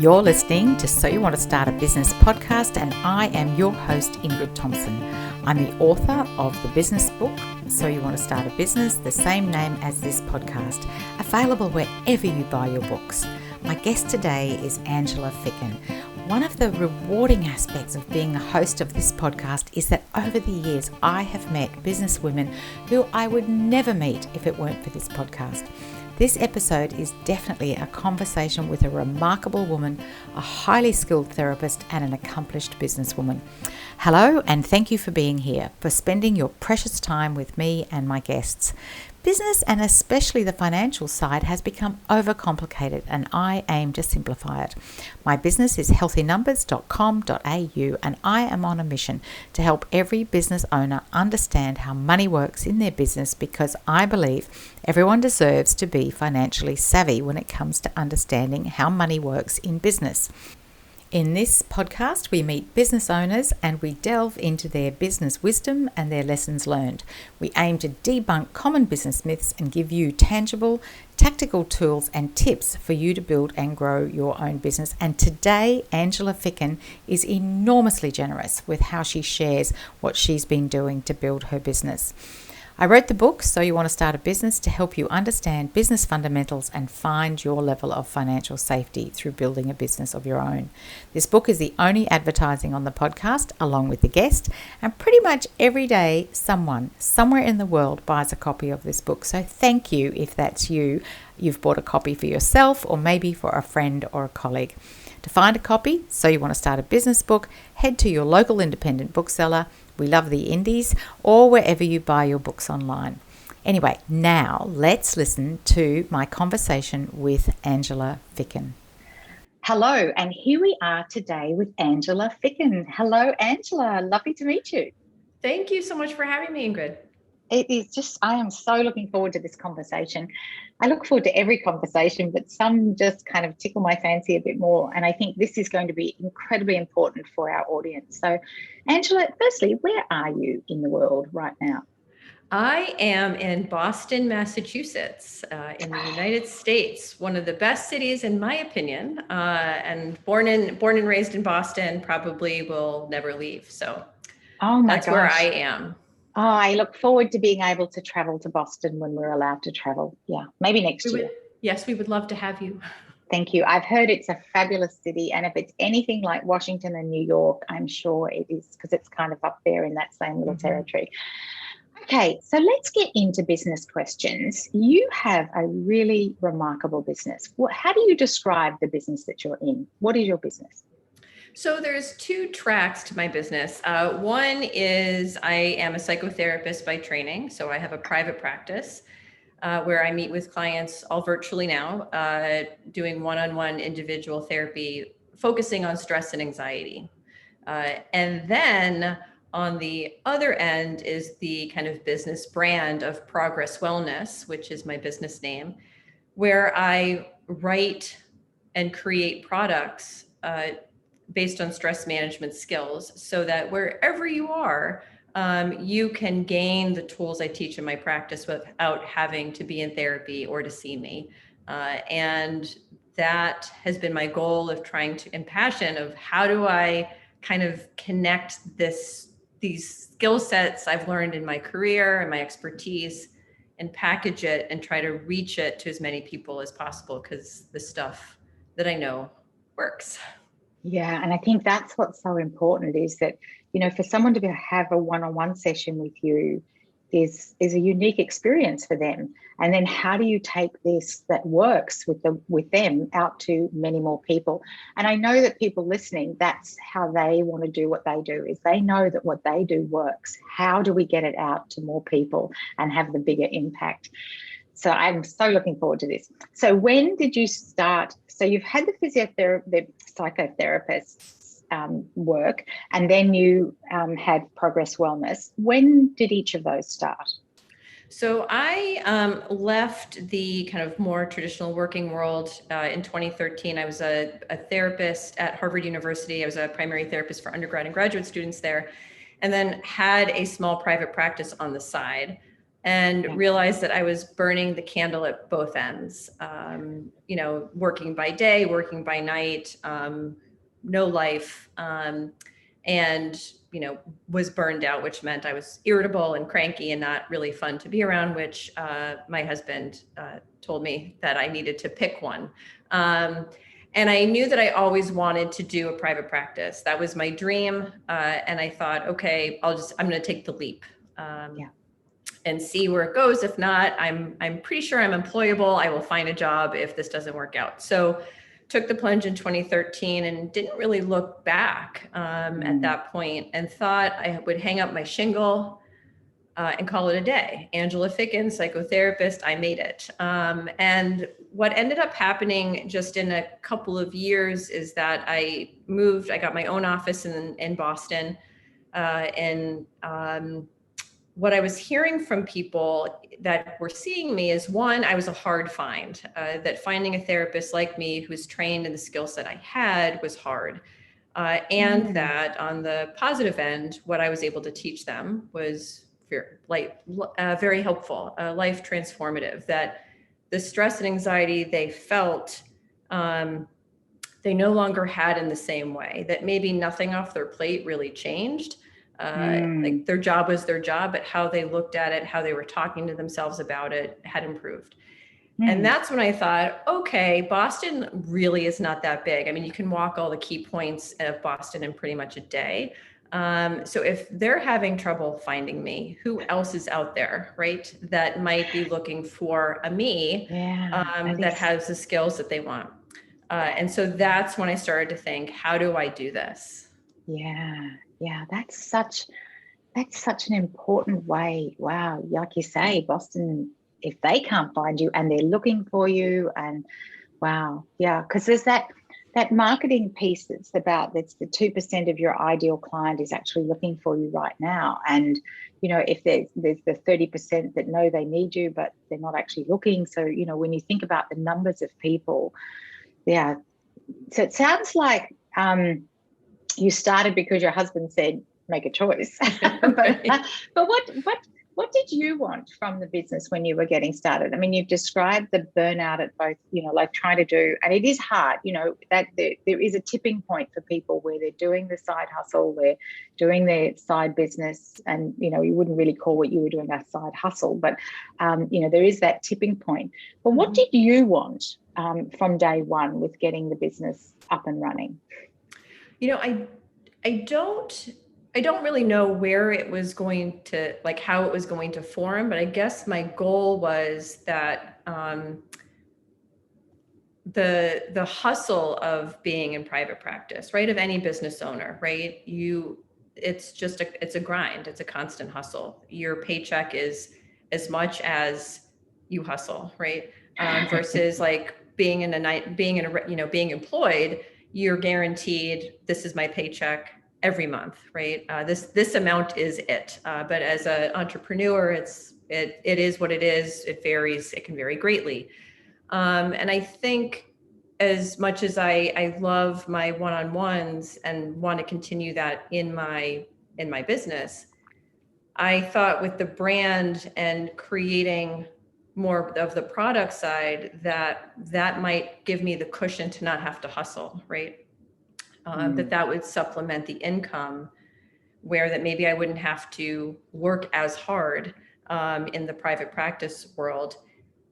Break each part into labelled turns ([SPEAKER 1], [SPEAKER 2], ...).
[SPEAKER 1] You're listening to So You Want to Start a Business podcast, and I am your host, Ingrid Thompson. I'm the author of the business book, So You Want to Start a Business, the same name as this podcast, available wherever you buy your books. My guest today is Angela Ficken. One of the rewarding aspects of being the host of this podcast is that over the years I have met business women who I would never meet if it weren't for this podcast. This episode is definitely a conversation with a remarkable woman, a highly skilled therapist, and an accomplished businesswoman. Hello, and thank you for being here, for spending your precious time with me and my guests. Business, and especially the financial side, has become overcomplicated, and I aim to simplify it. My business is healthynumbers.com.au, and I am on a mission to help every business owner understand how money works in their business, because I believe everyone deserves to be financially savvy when it comes to understanding how money works in business. In this podcast, we meet business owners and we delve into their business wisdom and their lessons learned. We aim to debunk common business myths and give you tangible, tactical tools and tips for you to build and grow your own business. And today, Angela Ficken is enormously generous with how she shares what she's been doing to build her business. I wrote the book, So You Want to Start a Business, to help you understand business fundamentals and find your level of financial safety through building a business of your own. This book is the only advertising on the podcast, along with the guest, and pretty much every day someone, somewhere in the world, buys a copy of this book. So thank you if that's you. You've bought a copy for yourself or maybe for a friend or a colleague. To find a copy, So You Want to Start a Business book, head to your local independent bookseller. We love the indies, or wherever you buy your books online. Anyway, now let's listen to my conversation with Angela Ficken. Hello, and here we are today with Angela Ficken. Hello, Angela. Lovely to meet you.
[SPEAKER 2] Thank you so much for having me, Ingrid.
[SPEAKER 1] It is just, I am so looking forward to this conversation. I look forward to every conversation, but some just kind of tickle my fancy a bit more. And I think this is going to be incredibly important for our audience. So, Angela, firstly, where are you in the world right now?
[SPEAKER 2] I am in Boston, Massachusetts, in the United States, one of the best cities, in my opinion, and born and raised in Boston, probably will never leave. So that's where I am.
[SPEAKER 1] Oh, I look forward to being able to travel to Boston when we're allowed to travel. Yeah, maybe next year.
[SPEAKER 2] Yes, we would love to have you.
[SPEAKER 1] Thank you. I've heard it's a fabulous city. And if it's anything like Washington and New York, I'm sure it is, because it's kind of up there in that same little territory. Okay, so let's get into business questions. You have a really remarkable business. How do you describe the business that you're in? What is your business?
[SPEAKER 2] So there's two tracks to my business. One is I am a psychotherapist by training. So I have a private practice where I meet with clients all virtually now, doing one-on-one individual therapy, focusing on stress and anxiety. And then on the other end is the kind of business brand of Progress Welness, which is my business name, where I write and create products based on stress management skills, so that wherever you are, you can gain the tools I teach in my practice without having to be in therapy or to see me. And that has been my goal of trying to, and passion of how do I kind of connect these skill sets I've learned in my career and my expertise and package it and try to reach it to as many people as possible, because the stuff that I know works.
[SPEAKER 1] Yeah, and I think that's what's so important is that, for someone to have a one-on-one session with you is a unique experience for them. And then how do you take this that works with them out to many more people? And I know that people listening, that's how they want to do what they do, is they know that what they do works. How do we get it out to more people and have the bigger impact? So I'm so looking forward to this. So when did you start? So you've had the psychotherapist work, and then you had Progress Welness. When did each of those start?
[SPEAKER 2] So I left the kind of more traditional working world in 2013. I was a therapist at Harvard University. I was a primary therapist for undergrad and graduate students there, and then had a small private practice on the side. and realized that I was burning the candle at both ends. Working by day, working by night, no life, and was burned out, which meant I was irritable and cranky and not really fun to be around, which my husband told me that I needed to pick one. And I knew that I always wanted to do a private practice. That was my dream. And I thought, okay, I'm going to take the leap and see where it goes. If not, I'm pretty sure I'm employable. I will find a job if this doesn't work out. So took the plunge in 2013 and didn't really look back at that point, and thought I would hang up my shingle and call it a day. Angela Ficken, psychotherapist, I made it. And what ended up happening just in a couple of years is that I got my own office in Boston. What I was hearing from people that were seeing me is, one, I was a hard find, that finding a therapist like me who's trained in the skill set I had was hard. That on the positive end, what I was able to teach them was very helpful, life transformative, that the stress and anxiety they felt, they no longer had in the same way, that maybe nothing off their plate really changed. Like their job was their job, but how they looked at it, how they were talking to themselves about it had improved. And that's when I thought, okay, Boston really is not that big. I mean, you can walk all the key points of Boston in pretty much a day. So if they're having trouble finding me, who else is out there, right? That might be looking for a me that has the skills that they want. And so that's when I started to think, how do I do this?
[SPEAKER 3] Yeah, that's such an important way. Wow, like you say, Boston, if they can't find you and they're looking for you, and wow, yeah, because there's that marketing piece that's the 2% of your ideal client is actually looking for you right now. And if there's the 30% that know they need you but they're not actually looking. So when you think about the numbers of people, so it sounds like you started because your husband said make a choice. but what did you want from the business when you were getting started? I mean, you've described the burnout at both, like trying to do, and it is hard, that there is a tipping point for people where they're doing the side hustle, they're doing their side business, and, you wouldn't really call what you were doing a side hustle, but, there is that tipping point. But what did you want from day one with getting the business up and running?
[SPEAKER 2] I don't really know where it was going to, like how it was going to form, but I guess my goal was that the hustle of being in private practice, right, of any business owner, right, it's a grind, it's a constant hustle. Your paycheck is as much as you hustle, right, versus like being employed. You're guaranteed, this is my paycheck every month, right? This amount is it. But as an entrepreneur, it is what it is. It varies. It can vary greatly. And I think as much as I love my one-on-ones and want to continue that in my business, I thought with the brand and creating more of the product side, that might give me the cushion to not have to hustle, right? That would supplement the income, where that maybe I wouldn't have to work as hard in the private practice world,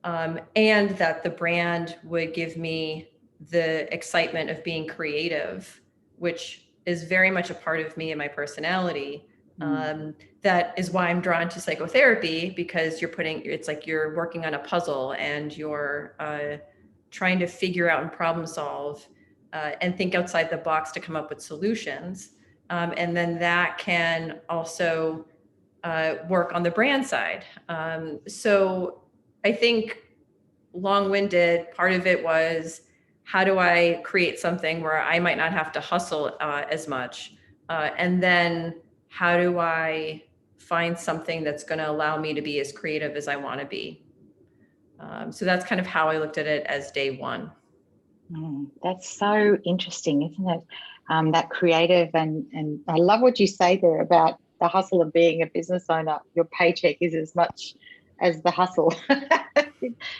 [SPEAKER 2] and that the brand would give me the excitement of being creative, which is very much a part of me and my personality. That is why I'm drawn to psychotherapy, because it's like you're working on a puzzle and you're trying to figure out and problem solve and think outside the box to come up with solutions. And then that can also work on the brand side. So I think long-winded, part of it was, how do I create something where I might not have to hustle as much? And then how do I find something that's going to allow me to be as creative as I want to be? So that's kind of how I looked at it as day one.
[SPEAKER 3] That's so interesting, isn't it? That creative, and I love what you say there about the hustle of being a business owner. Your paycheck is as much as the hustle.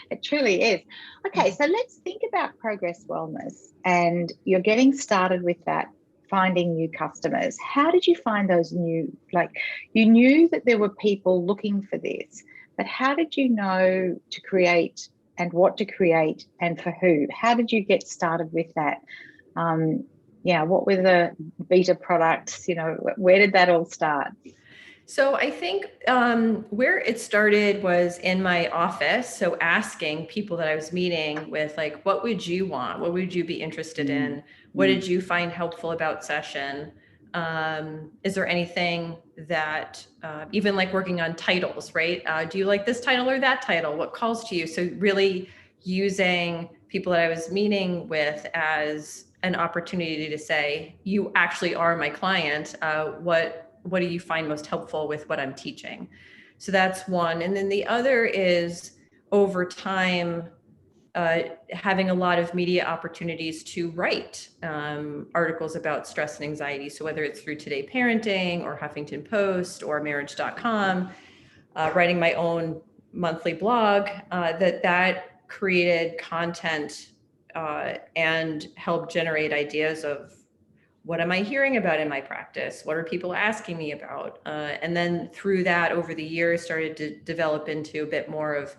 [SPEAKER 3] It truly is. Okay, so let's think about Progress Wellness, and you're getting started with that, finding new customers. How did you find those new, like, you knew that there were people looking for this, but how did you know to create and what to create and for who? How did you get started with that? What were the beta products? Where did that all start?
[SPEAKER 2] So I think where it started was in my office. So asking people that I was meeting with, like, what would you want? What would you be interested in? What did you find helpful about session? Is there anything that, even like working on titles, right? Do you like this title or that title? What calls to you? So really using people that I was meeting with as an opportunity to say, you actually are my client. What do you find most helpful with what I'm teaching? So that's one. And then the other is, over time, having a lot of media opportunities to write articles about stress and anxiety. So whether it's through Today Parenting or Huffington Post or marriage.com, writing my own monthly blog, that created content and helped generate ideas of, what am I hearing about in my practice? What are people asking me about? And then through that, over the years, started to develop into a bit more of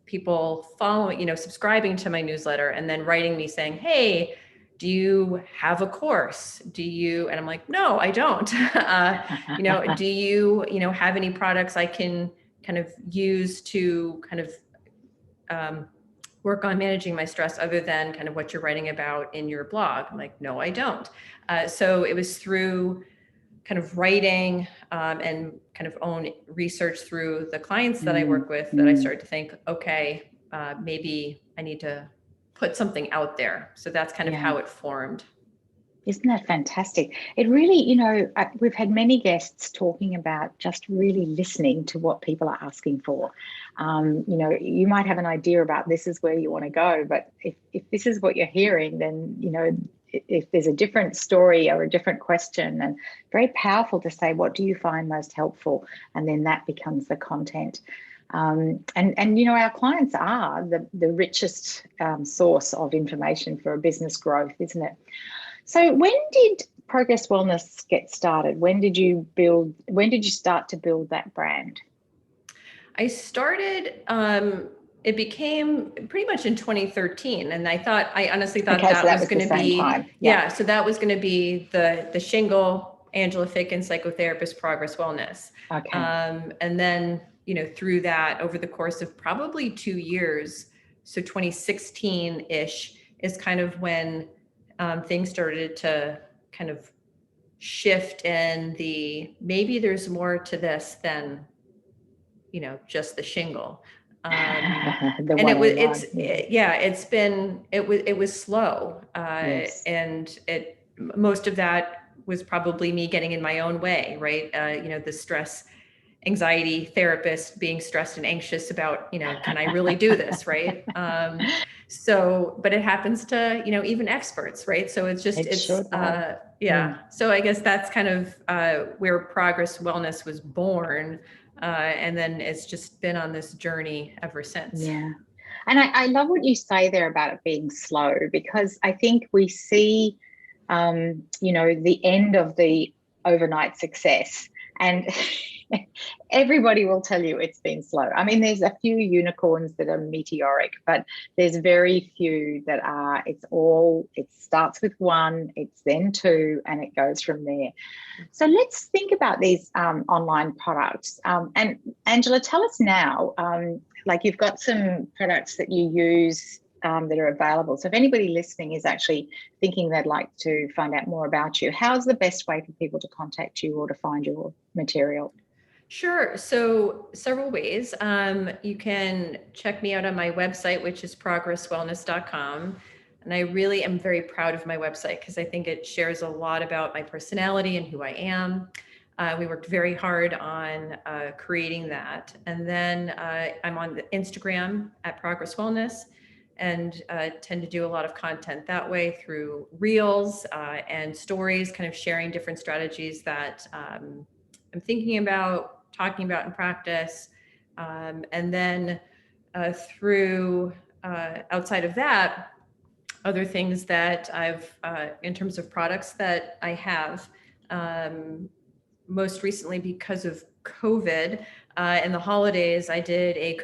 [SPEAKER 2] people following, subscribing to my newsletter and then writing me saying, hey, do you have a course? And I'm like, no, I don't. Do you, have any products I can kind of use to kind of work on managing my stress other than kind of what you're writing about in your blog? I'm like, no, I don't. So it was through kind of writing and kind of own research through the clients that I work with that I started to think, okay, maybe I need to put something out there. So that's kind of how it formed.
[SPEAKER 3] Isn't that fantastic? It really, we've had many guests talking about just really listening to what people are asking for. You might have an idea about this is where you want to go, but if this is what you're hearing, then, if there's a different story or a different question, and very powerful to say, what do you find most helpful? And then that becomes the content. And our clients are the richest source of information for a business growth, isn't it? So when did Progress Wellness get started? When did you start to build that brand?
[SPEAKER 2] I started, it became pretty much in 2013. And I honestly thought that was going to be, so that was going to be the shingle, Angela Ficken, psychotherapist, Progress Wellness.
[SPEAKER 3] Okay.
[SPEAKER 2] And then, through that, over the course of probably 2 years, so 2016-ish is kind of when things started to kind of shift, and maybe there's more to this than, just the shingle. And it was slow.
[SPEAKER 3] Yes.
[SPEAKER 2] And most of that was probably me getting in my own way, right? The stress anxiety therapist being stressed and anxious about, can I really do this? Right. But it happens to, even experts, right? So it's just, So I guess that's kind of where Progress Wellness was born. And then it's just been on this journey ever since.
[SPEAKER 3] Yeah. And I love what you say there about it being slow, because I think we see, the end of the overnight success, and everybody will tell you it's been slow. I mean, there's a few unicorns that are meteoric, but there's very few that are, it starts with one, it's then two, and it goes from there. So let's think about these online products. And Angela, tell us now, you've got some products that you use that are available. So if anybody listening is actually thinking they'd like to find out more about you, how's the best way for people to contact you or to find your material?
[SPEAKER 2] Sure. So several ways. You can check me out on my website, which is progresswellness.com. And I really am very proud of my website because I think it shares a lot about my personality and who I am. We worked very hard on creating that. And then I'm on the Instagram at Progress Wellness, and tend to do a lot of content that way through reels and stories, kind of sharing different strategies that I'm thinking about, talking about in practice, And then through outside of that, other things that I've, in terms of products that I have, most recently because of COVID, in the holidays, I did a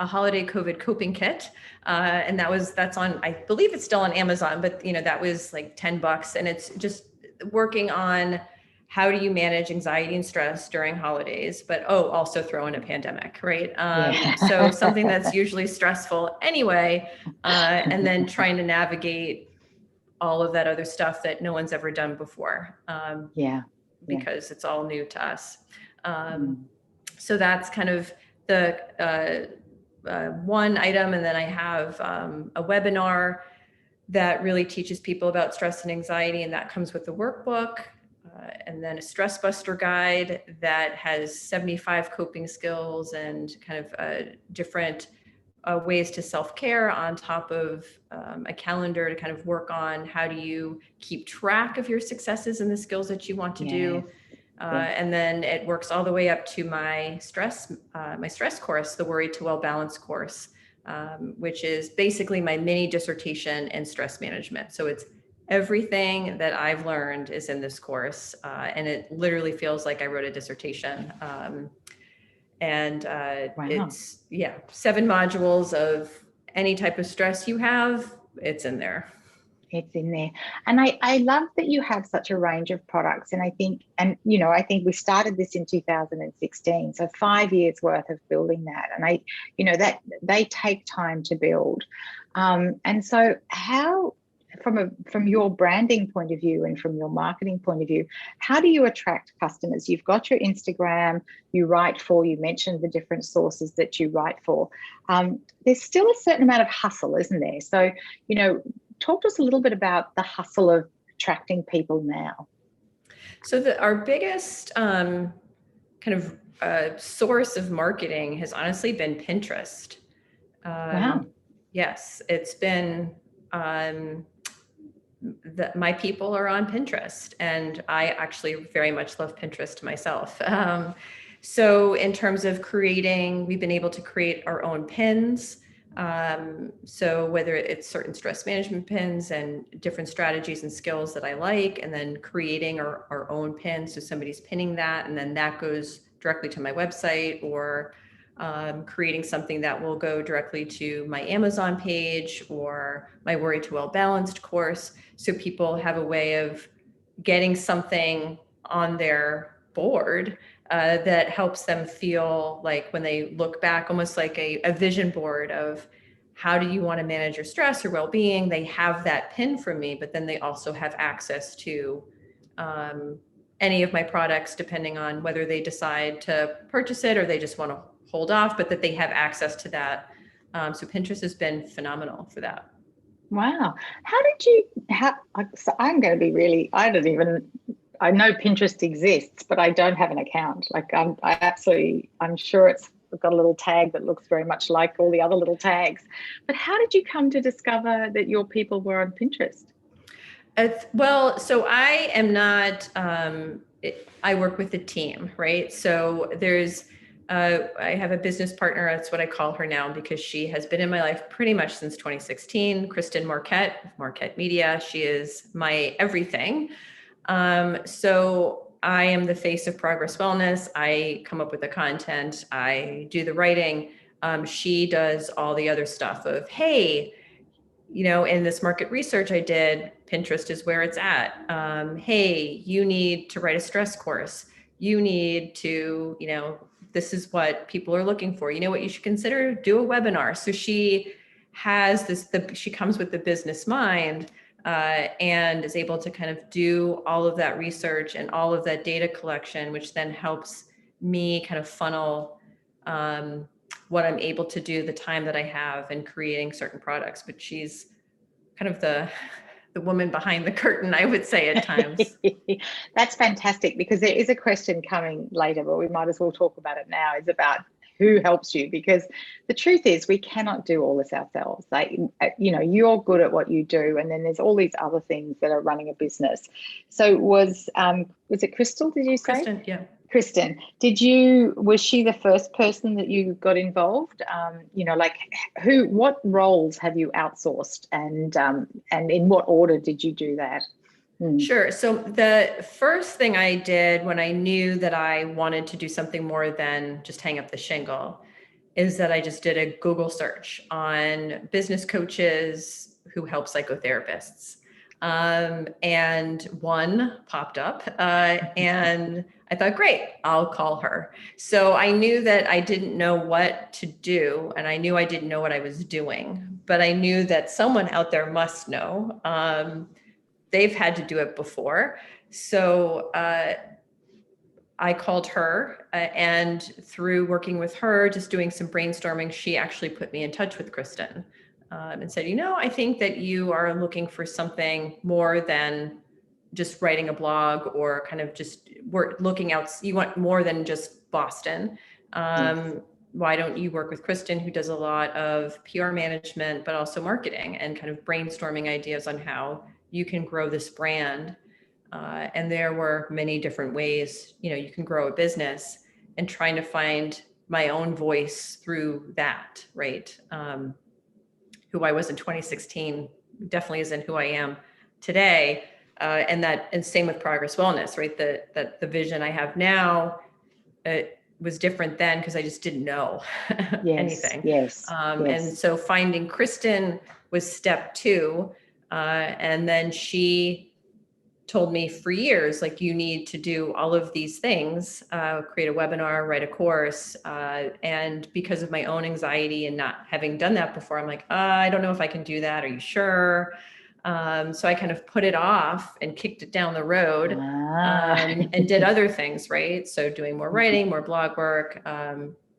[SPEAKER 2] holiday COVID coping kit. And that's on, I believe it's still on Amazon, but that was like $10, and it's just working on how do you manage anxiety and stress during holidays, but also throw in a pandemic, right? So something that's usually stressful anyway, and then trying to navigate all of that other stuff that no one's ever done before. Because it's all new to us. So that's kind of the one item. And then I have a webinar that really teaches people about stress and anxiety, and that comes with the workbook. And then a stress buster guide that has 75 coping skills and kind of different ways to self-care on top of a calendar to kind of work on how do you keep track of your successes and the skills that you want to do. And then it works all the way up to my stress course, the Worry to Well Balance course, which is basically my mini dissertation in stress management. So it's everything that I've learned is in this course, and it literally feels like I wrote a dissertation. It's 7 modules of any type of stress you have, it's in there.
[SPEAKER 3] It's in there. And I love that you have such a range of products. And I think we started this in 2016. So 5 years worth of building that. And that they take time to build. And so how, from your branding point of view and from your marketing point of view, how do you attract customers? You've got your Instagram, you mentioned the different sources that you write for. There's still a certain amount of hustle, isn't there? So, talk to us a little bit about the hustle of attracting people now.
[SPEAKER 2] So our biggest source of marketing has honestly been Pinterest.
[SPEAKER 3] Wow.
[SPEAKER 2] Yes, it's been, my people are on Pinterest, and I actually very much love Pinterest myself. So in terms of creating, we've been able to create our own pins. So whether it's certain stress management pins and different strategies and skills that I like, and then creating our own pins. So somebody's pinning that, and then that goes directly to my website, or creating something that will go directly to my Amazon page or my Worry to Well Balanced course. So people have a way of getting something on their board that helps them feel like when they look back, almost like a vision board of how do you want to manage your stress or well-being. They have that pin from me, but then they also have access to any of my products, depending on whether they decide to purchase it or they just want to hold off, but that they have access to that. So Pinterest has been phenomenal for that.
[SPEAKER 3] Wow. So I'm going to be really, I know Pinterest exists, but I don't have an account. I'm sure it's got a little tag that looks very much like all the other little tags. But how did you come to discover that your people were on Pinterest?
[SPEAKER 2] Well, so I am not, I work with a team, right? So I have a business partner. That's what I call her now, because she has been in my life pretty much since 2016. Kristen Marquette Media. She is my everything. So I am the face of Progress Welness. I come up with the content. I do the writing. She does all the other stuff of, hey, in this market research I did, Pinterest is where it's at. Hey, you need to write a stress course. You need to, this is what people are looking for. You know what you should consider? Do a webinar. So she has she comes with the business mind and is able to kind of do all of that research and all of that data collection, which then helps me kind of funnel what I'm able to do, the time that I have in creating certain products. But she's kind of the woman behind the curtain, I would say at times.
[SPEAKER 3] That's fantastic, because there is a question coming later, but we might as well talk about it now. It's about who helps you, because the truth is we cannot do all this ourselves. You're good at what you do, and then there's all these other things that are running a business. So was it Crystal, did you say?
[SPEAKER 2] Kristen, yeah.
[SPEAKER 3] Kristen, was she the first person that you got involved? Like what roles have you outsourced, and in what order did you do that?
[SPEAKER 2] Sure. So the first thing I did when I knew that I wanted to do something more than just hang up the shingle is that I just did a Google search on business coaches who help psychotherapists. And one popped up, and I thought, great, I'll call her. So I knew that I didn't know what to do, and I knew I didn't know what I was doing, but I knew that someone out there must know. They've had to do it before. So I called her, and through working with her, just doing some brainstorming, she actually put me in touch with Kristen. And said, I think that you are looking for something more than just writing a blog or kind of just looking out. You want more than just Boston. Yes. Why don't you work with Kristen, who does a lot of PR management, but also marketing and kind of brainstorming ideas on how you can grow this brand. And there were many different ways, you can grow a business, and trying to find my own voice through that, right? Who I was in 2016 definitely isn't who I am today. And same with Progress Welness, right? That the vision I have now, it was different then because I just didn't know anything.
[SPEAKER 3] Yes.
[SPEAKER 2] And so finding Kristen was step 2. And then she told me for years, like, you need to do all of these things, create a webinar, write a course. And because of my own anxiety and not having done that before, I'm like, I don't know if I can do that. Are you sure? So I kind of put it off and kicked it down the road, and did other things, right? So doing more writing, more blog work,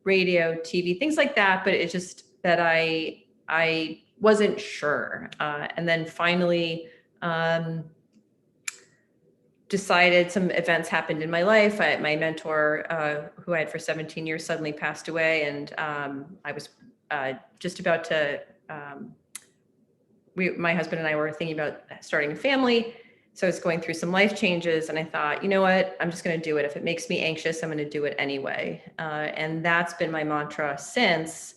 [SPEAKER 2] radio, TV, things like that. But it's just that I wasn't sure. And then finally, decided some events happened in my life. My mentor, who I had for 17 years, suddenly passed away. And I was just about to, my husband and I were thinking about starting a family. So I was going through some life changes, and I thought, you know what, I'm just going to do it. If it makes me anxious, I'm going to do it anyway. And that's been my mantra since.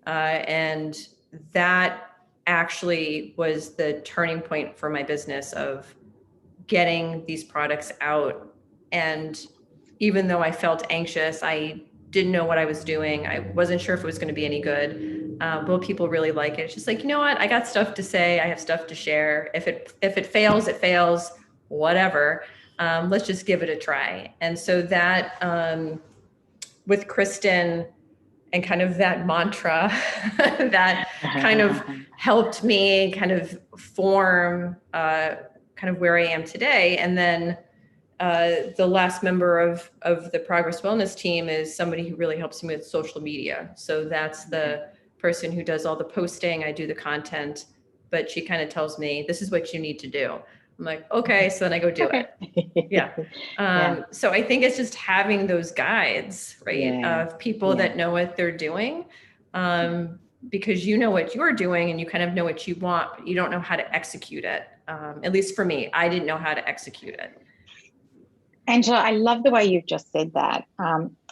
[SPEAKER 2] And that actually was the turning point for my business of getting these products out. And even though I felt anxious, I didn't know what I was doing. I wasn't sure if it was going to be any good. Will people really like it? It's just like, you know what? I got stuff to say. I have stuff to share. If it fails, it fails, whatever. Let's just give it a try. And so that, with Kristen and kind of that mantra that kind of helped me kind of form, kind of where I am today. And then the last member of the Progress Welness team is somebody who really helps me with social media. So that's the person who does all the posting. I do the content, but she kind of tells me, this is what you need to do. I'm like, okay, so then I go do it. Yeah. So I think it's just having those guides, right? Of people that know what they're doing. Because you know what you're doing and you kind of know what you want, but you don't know how to execute it. At least for me, I didn't know how to execute it.
[SPEAKER 3] Angela, I love the way you've just said that.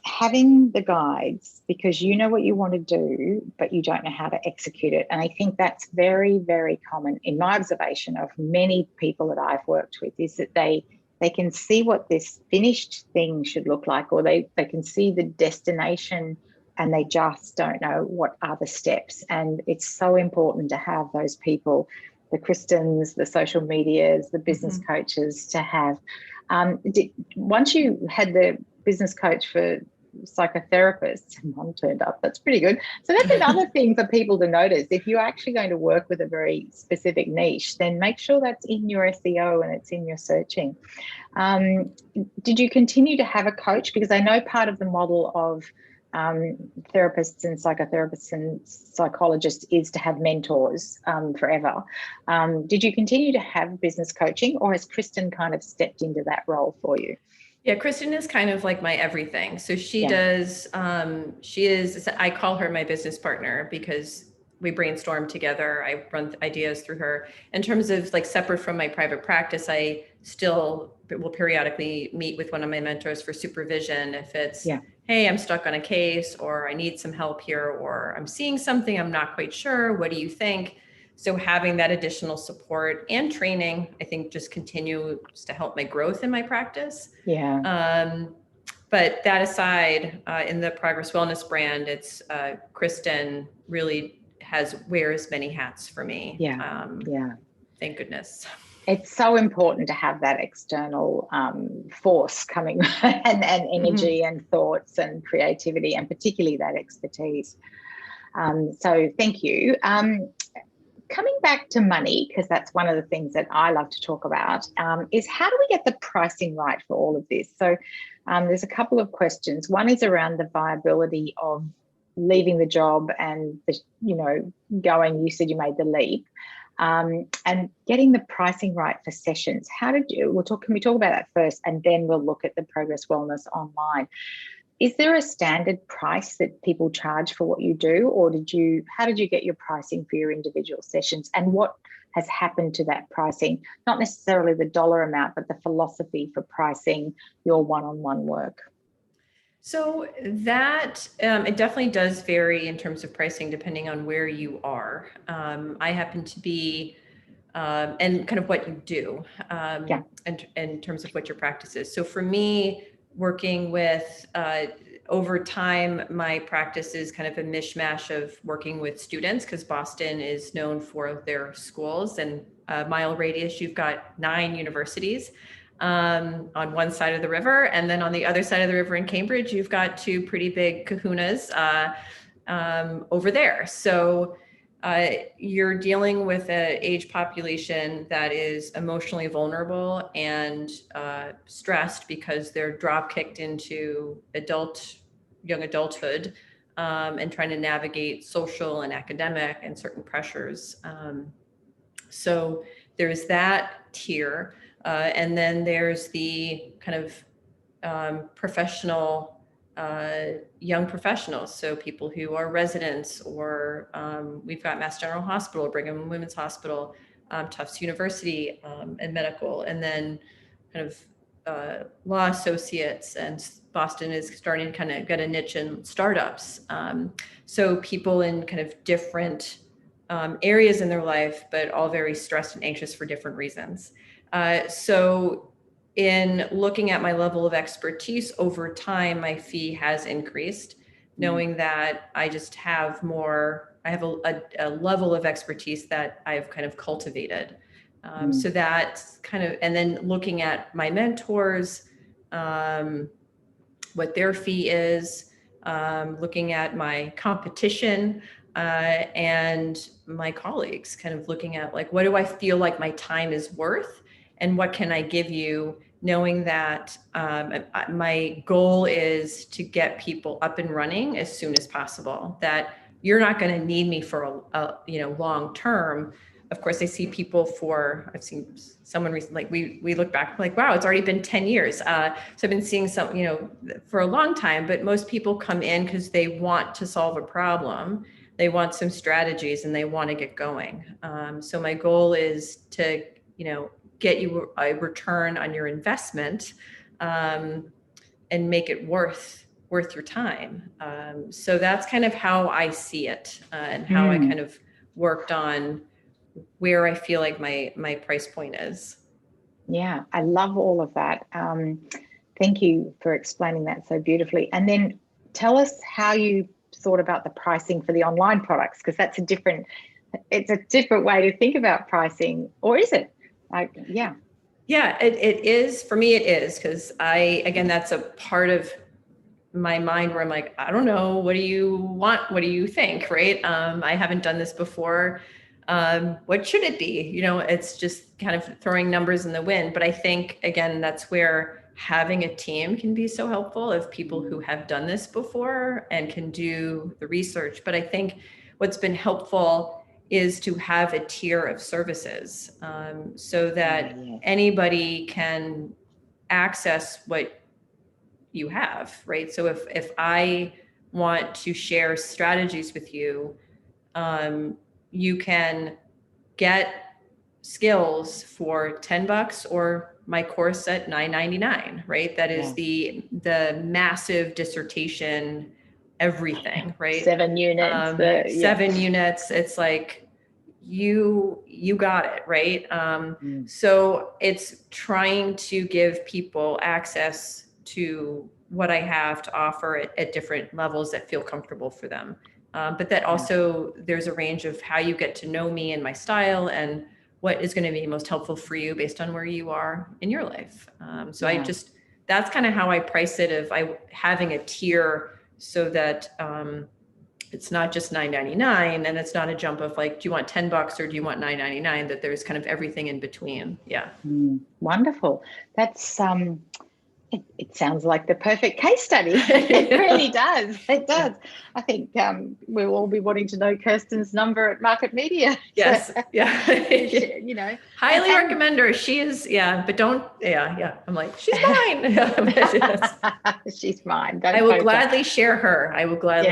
[SPEAKER 3] Having the guides, because you know what you want to do, but you don't know how to execute it. And I think that's very, very common in my observation of many people that I've worked with, is that they can see what this finished thing should look like, or they can see the destination, and they just don't know what are the steps. And it's so important to have those people, the Kristens, the social medias, the business coaches, to have. Once you had the business coach for psychotherapists, one turned up, that's pretty good. So that's another thing for people to notice. If you're actually going to work with a very specific niche, then make sure that's in your SEO and it's in your searching. Did you continue to have a coach? Because I know part of the model of therapists and psychotherapists and psychologists is to have mentors forever. Did you continue to have business coaching, or has Kristen kind of stepped into that role for you?
[SPEAKER 2] Yeah, Kristen is kind of like my everything. So she does, she is, I call her my business partner, because we brainstorm together. I run ideas through her. In terms of like separate from my private practice, I still will periodically meet with one of my mentors for supervision. If it's, hey, I'm stuck on a case, or I need some help here, or I'm seeing something, I'm not quite sure. What do you think? So having that additional support and training, I think just continues to help my growth in my practice. But that aside, in the Progress Wellness brand, it's Kristen really wears many hats for me. Thank goodness.
[SPEAKER 3] It's so important to have that external force coming and energy and thoughts and creativity, and particularly that expertise. So thank you. Coming back to money, because that's one of the things that I love to talk about, is how do we get the pricing right for all of this? So there's a couple of questions. One is around the viability of leaving the job and, going, you said you made the leap, and getting the pricing right for sessions. Can we talk about that first, and then we'll look at the Progress Wellness online. Is there a standard price that people charge for what you do, or how did you get your pricing for your individual sessions, and what has happened to that pricing? Not necessarily the dollar amount, but the philosophy for pricing your one-on-one work.
[SPEAKER 2] So that it definitely does vary in terms of pricing depending on where you are. I happen to be and kind of what you do in terms of what your practice is. So for me, working with over time, my practice is kind of a mishmash of working with students, because Boston is known for their schools, and a mile radius, you've got 9 universities on one side of the river. And then on the other side of the river in Cambridge, you've got 2 pretty big kahunas over there. So you're dealing with an age population that is emotionally vulnerable and stressed because they're drop kicked into young adulthood, and trying to navigate social and academic and certain pressures. So there's that tier. And then there's the kind of professional, young professionals. So people who are residents, or we've got Mass General Hospital, Brigham and Women's Hospital, Tufts University, and medical, and then kind of law associates, and Boston is starting to kind of get a niche in startups. So people in kind of different areas in their life, but all very stressed and anxious for different reasons. So in looking at my level of expertise over time, my fee has increased, knowing that I just have a level of expertise that I've kind of cultivated. So that's kind of, and then looking at my mentors, what their fee is, looking at my competition, and my colleagues, kind of looking at like, what do I feel like my time is worth? And what can I give you, knowing that my goal is to get people up and running as soon as possible, that you're not going to need me for a long term. Of course, I see people I've seen someone recently, like we look back like, wow, it's already been 10 years. So I've been seeing some, for a long time, but most people come in because they want to solve a problem. They want some strategies and they want to get going. So my goal is to, get you a return on your investment, and make it worth your time. So that's kind of how I see it, and how I kind of worked on where I feel like my price point is.
[SPEAKER 3] Yeah, I love all of that. Thank you for explaining that so beautifully. And then tell us how you thought about the pricing for the online products, because it's a different way to think about pricing, or is it? Yeah,
[SPEAKER 2] it is. For me, it is, because again, that's a part of my mind where I'm like, I don't know, what do you want? What do you think? Right. I haven't done this before. What should it be? It's just kind of throwing numbers in the wind. But I think, again, that's where having a team can be so helpful, of people who have done this before and can do the research. But I think what's been helpful is to have a tier of services, so that anybody can access what you have, right? So if I want to share strategies with you, You can get skills for $10 or my course at $9.99, right? That is the massive dissertation, everything, right?
[SPEAKER 3] 7 units.
[SPEAKER 2] 7 units. It's like, you got it, right? So it's trying to give people access to what I have to offer at different levels that feel comfortable for them. But that also there's a range of how you get to know me and my style and what is going to be most helpful for you based on where you are in your life. That's kind of how I price it, of having a tier so that it's not just $9.99 and it's not a jump of like, do you want $10 or do you want $9.99? That there's kind of everything in between. Yeah.
[SPEAKER 3] Wonderful. That's it sounds like the perfect case study. It really does. It does. I think we'll all be wanting to know Kirsten's number at Market Media.
[SPEAKER 2] Yes.
[SPEAKER 3] You know,
[SPEAKER 2] highly recommend her. She is, but don't, I'm like, she's mine.
[SPEAKER 3] She's mine.
[SPEAKER 2] I will gladly share her.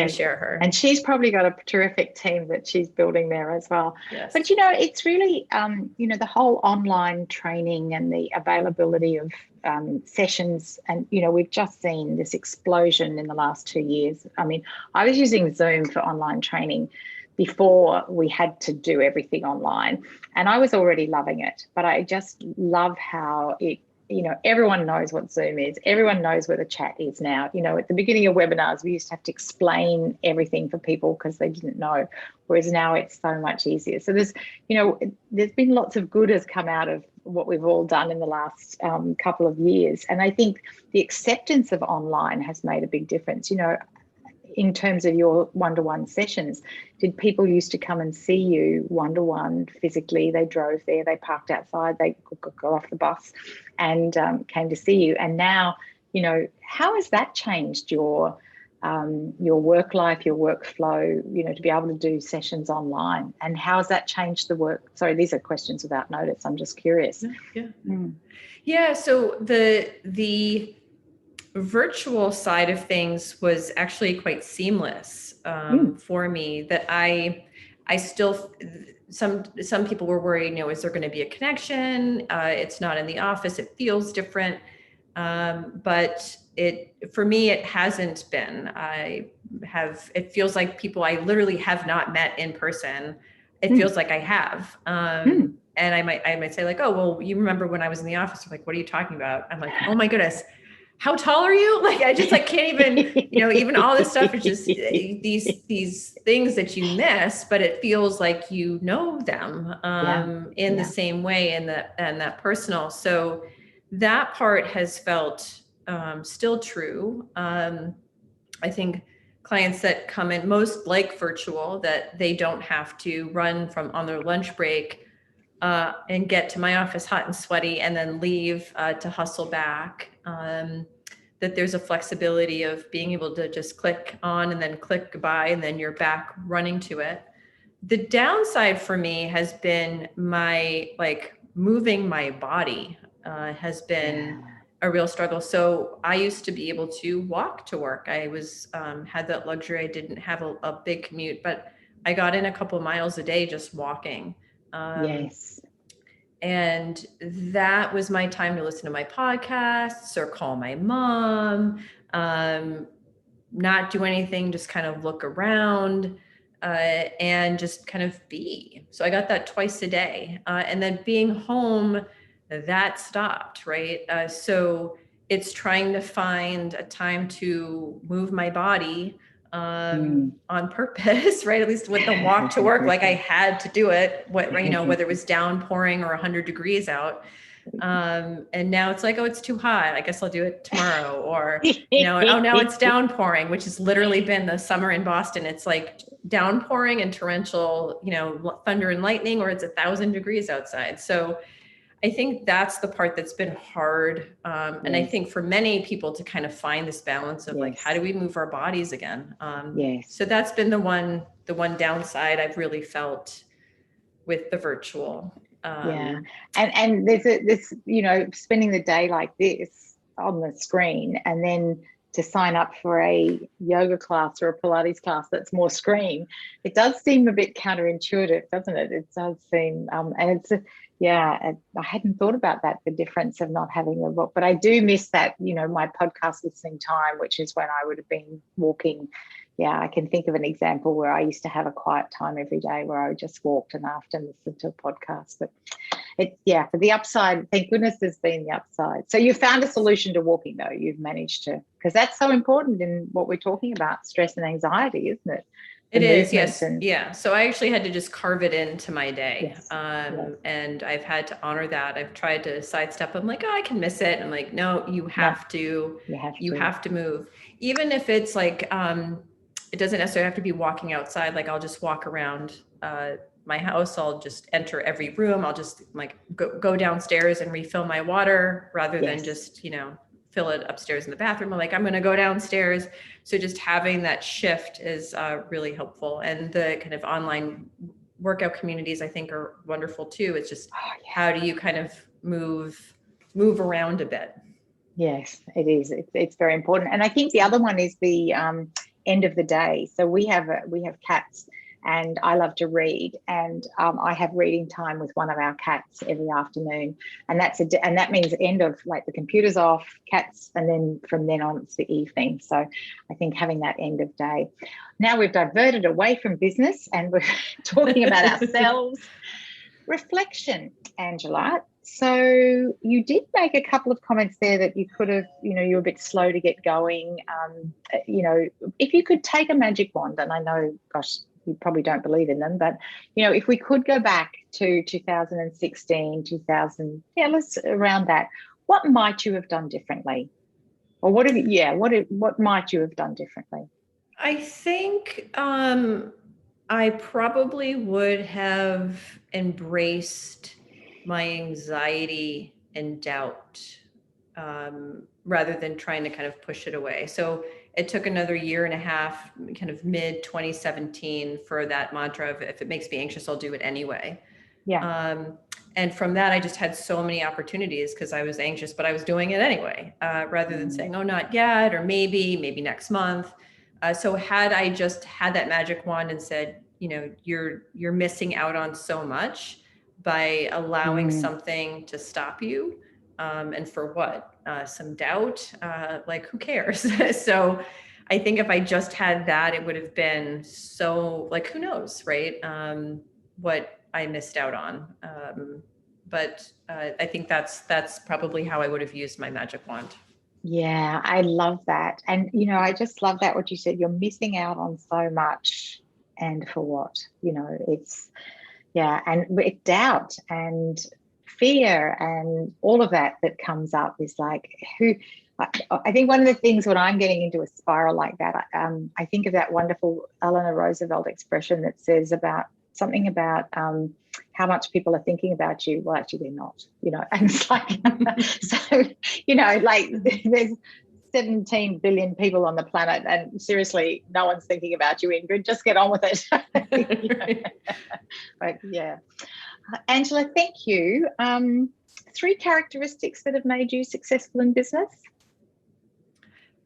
[SPEAKER 2] Share her.
[SPEAKER 3] And she's probably got a terrific team that she's building there as well.
[SPEAKER 2] Yes.
[SPEAKER 3] But, you know, it's really, the whole online training and the availability of sessions. And, you know, we've just seen this explosion in the last 2 years. I mean, I was using Zoom for online training before we had to do everything online, and I was already loving it. But I just love how it, you know, everyone knows what Zoom is. Everyone knows where the chat is now. You know, at the beginning of webinars, we used to have to explain everything for people because they didn't know, whereas now it's so much easier. So there's been lots of good has come out of what we've all done in the last couple of years. And I think the acceptance of online has made a big difference. You know, in terms of your one-to-one sessions, did people used to come and see you one-to-one physically? They drove there, they parked outside, they got off the bus and came to see you. And now, you know, how has that changed your work life, your workflow, you know, to be able to do sessions online? And how has that changed the work? Sorry, these are questions without notice. I'm just curious.
[SPEAKER 2] Yeah. So the virtual side of things was actually quite seamless for me. That I still, some people were worried, you know, is there going to be a connection? It's not in the office. It feels different. But for me, it hasn't been. It feels like people I literally have not met in person. It feels like I have. And I might say like, oh, well, you remember when I was in the office? I'm like, what are you talking about? I'm like, oh my goodness, how tall are you? Like, I just like can't even, you know, even all this stuff is just these things that you miss, but it feels like you know them in the same way, and that personal. So that part has felt still true. I think clients that come in most like virtual, that they don't have to run from on their lunch break and get to my office hot and sweaty and then leave to hustle back. That there's a flexibility of being able to just click on and then click goodbye and then you're back running to it. The downside for me has been moving my body has been a real struggle. So I used to be able to walk to work. I was had that luxury. I didn't have a big commute, but I got in a couple of miles a day just walking. And that was my time to listen to my podcasts or call my mom, not do anything, just kind of look around and just kind of be. So I got that twice a day. And then being home, that stopped, right? So it's trying to find a time to move my body on purpose, right? At least with the walk to work, like I had to do it, whether it was downpouring or 100 degrees out. And now it's like, oh, it's too hot. I guess I'll do it tomorrow. Or, oh, now it's downpouring, which has literally been the summer in Boston. It's like downpouring and torrential, thunder and lightning, or it's 1,000 degrees outside. So I think that's the part that's been hard. And I think for many people to kind of find this balance of like, how do we move our bodies again? So that's been the one downside I've really felt with the virtual.
[SPEAKER 3] And there's this, spending the day like this on the screen and then to sign up for a yoga class or a Pilates class that's more screen. It does seem a bit counterintuitive, doesn't it? It does seem, and it's, I hadn't thought about that, the difference of not having a book, but I do miss that, my podcast listening time, which is when I would have been walking. Yeah, I can think of an example where I used to have a quiet time every day where I just walked and after listened to a podcast. But for the upside, thank goodness there's been the upside. So you found a solution to walking, though. You've managed to, because that's so important in what we're talking about, stress and anxiety, isn't it?
[SPEAKER 2] It is, yes. Yeah. So I actually had to just carve it into my day.
[SPEAKER 3] Yes.
[SPEAKER 2] And I've had to honor that. I've tried to sidestep. I'm like, I can miss it. I'm like, no, you have to move. Even if it's like, it doesn't necessarily have to be walking outside. Like I'll just walk around my house. I'll just enter every room. I'll just like go downstairs and refill my water rather than just, fill it upstairs in the bathroom. I'm like, I'm going to go downstairs. So just having that shift is really helpful. And the kind of online workout communities, I think, are wonderful too. It's just how do you kind of move around a bit?
[SPEAKER 3] Yes, it is. It's very important. And I think the other one is the end of the day. So we have cats, and I love to read, and I have reading time with one of our cats every afternoon, and that means end of, like, the computer's off, cats, and then from then on it's the evening. So I think having that end of day. Now we've diverted away from business and we're talking about ourselves. Reflection, Angela. So you did make a couple of comments there that you could have, you were a bit slow to get going. If you could take a magic wand, and I know, gosh, you probably don't believe in them, but, if we could go back to 2016, let's around that, what might you have done differently? Or what might you have done differently?
[SPEAKER 2] I think I probably would have embraced my anxiety and doubt rather than trying to kind of push it away. So it took another year and a half, kind of mid 2017, for that mantra of, if it makes me anxious, I'll do it anyway.
[SPEAKER 3] Yeah.
[SPEAKER 2] And from that, I just had so many opportunities because I was anxious, but I was doing it anyway, rather than saying, oh, not yet, or maybe next month. So had I just had that magic wand and said, you're missing out on so much by allowing something to stop you. And for what? Some doubt, like, who cares? So I think if I just had that, it would have been so, like, who knows, right? What I missed out on. But I think that's probably how I would have used my magic wand.
[SPEAKER 3] Yeah, I love that. And, I just love that, what you said, you're missing out on so much, and for what? And with doubt and fear and all of that comes up is like, I think one of the things when I'm getting into a spiral like that, I think of that wonderful Eleanor Roosevelt expression that says something about how much people are thinking about you. Well, actually they're not, and it's like, so, like, there's 17 billion people on the planet, and seriously, no one's thinking about you, Ingrid. Just get on with it. But yeah. Angela, thank you. 3 characteristics that have made you successful in business?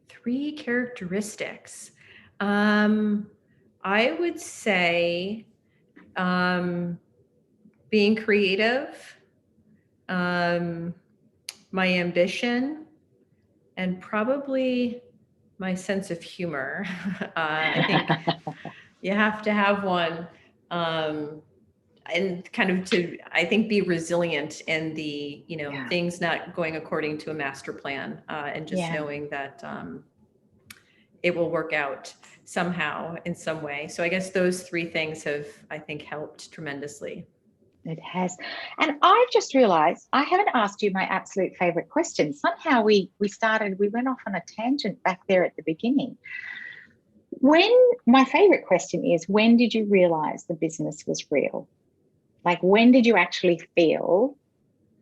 [SPEAKER 2] 3 characteristics. I would say being creative, my ambition, and probably my sense of humor. I think you have to have one. And kind of be resilient in the, things not going according to a master plan, and just knowing that it will work out somehow in some way. So I guess those 3 things have, I think, helped tremendously.
[SPEAKER 3] It has. And I've just realized I haven't asked you my absolute favorite question. Somehow we went off on a tangent back there at the beginning. My favorite question is, when did you realize the business was real? Like, when did you actually feel,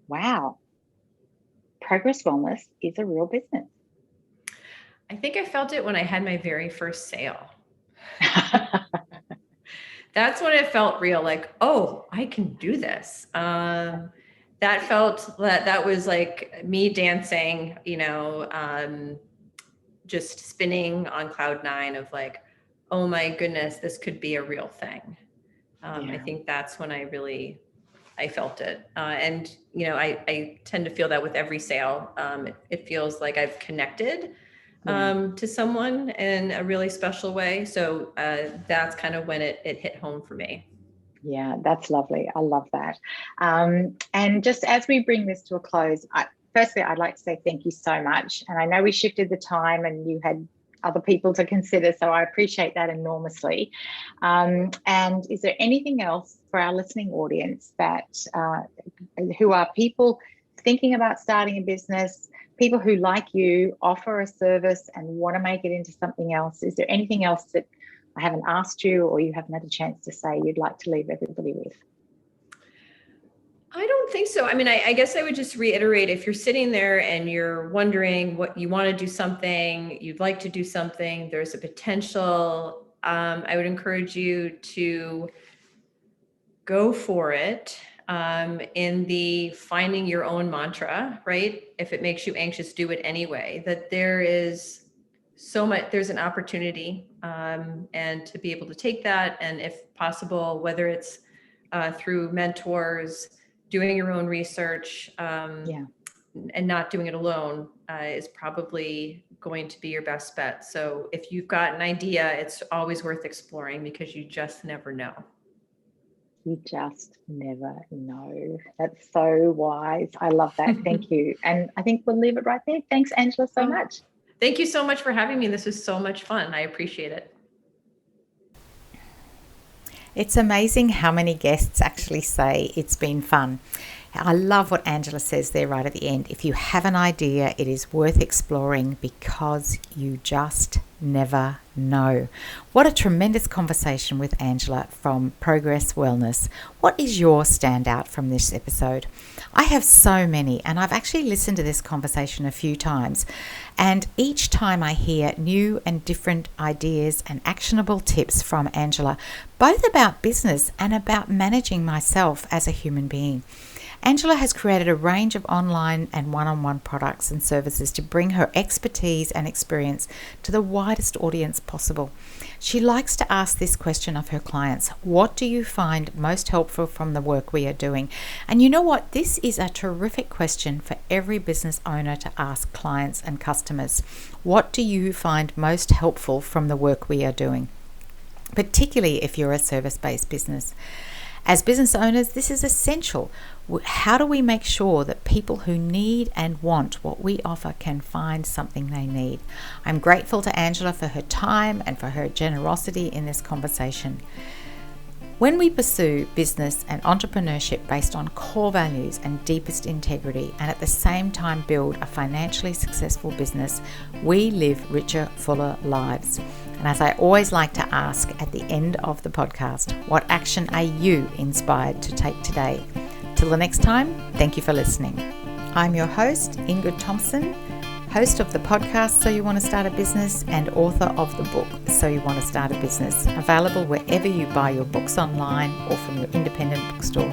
[SPEAKER 3] wow, Progress Wellness is a real business?
[SPEAKER 2] I think I felt it when I had my very first sale. That's when it felt real, like, oh, I can do this. That was like me dancing, just spinning on cloud nine of like, oh my goodness, this could be a real thing. I think that's when I felt it. And, I tend to feel that with every sale. It feels like I've connected to someone in a really special way. So that's kind of when it hit home for me.
[SPEAKER 3] Yeah, that's lovely. I love that. And just as we bring this to a close, firstly, I'd like to say thank you so much. And I know we shifted the time and you had other people to consider, so I appreciate that enormously. And is there anything else for our listening audience that who are people thinking about starting a business, people who, like you, offer a service and want to make it into something else? Is there anything else that I haven't asked you or you haven't had a chance to say you'd like to leave everybody with?
[SPEAKER 2] I don't think so. I mean, I guess I would just reiterate, if you're sitting there and you're wondering what you want to do something, you'd like to do something, there's a potential, I would encourage you to go for it in the finding your own mantra, right? If it makes you anxious, do it anyway. That there is so much, there's an opportunity and to be able to take that. And if possible, whether it's through mentors, doing your own research and not doing it alone is probably going to be your best bet. So if you've got an idea, it's always worth exploring because you just never know.
[SPEAKER 3] You just never know. That's so wise. I love that. Thank you. And I think we'll leave it right there. Thanks, Angela, so much.
[SPEAKER 2] Thank you so much for having me. This was so much fun. I appreciate it.
[SPEAKER 1] It's amazing how many guests actually say it's been fun. I love what Angela says there right at the end. If you have an idea, it is worth exploring because you just never know. What a tremendous conversation with Angela from Progress Welness. What is your standout from this episode? I have so many, and I've actually listened to this conversation a few times, and each time I hear new and different ideas and actionable tips from Angela, both about business and about managing myself as a human being. Angela has created a range of online and one-on-one products and services to bring her expertise and experience to the widest audience possible. She likes to ask this question of her clients: what do you find most helpful from the work we are doing? And you know what? This is a terrific question for every business owner to ask clients and customers. What do you find most helpful from the work we are doing? Particularly if you're a service-based business. As business owners, this is essential. How do we make sure that people who need and want what we offer can find something they need? I'm grateful to Angela for her time and for her generosity in this conversation. When we pursue business and entrepreneurship based on core values and deepest integrity, and at the same time build a financially successful business, we live richer, fuller lives. And as I always like to ask at the end of the podcast, what action are you inspired to take today? Till the next time, thank you for listening. I'm your host, Ingrid Thompson, host of the podcast So You Want to Start a Business and author of the book So You Want to Start a Business, available wherever you buy your books online or from your independent bookstore.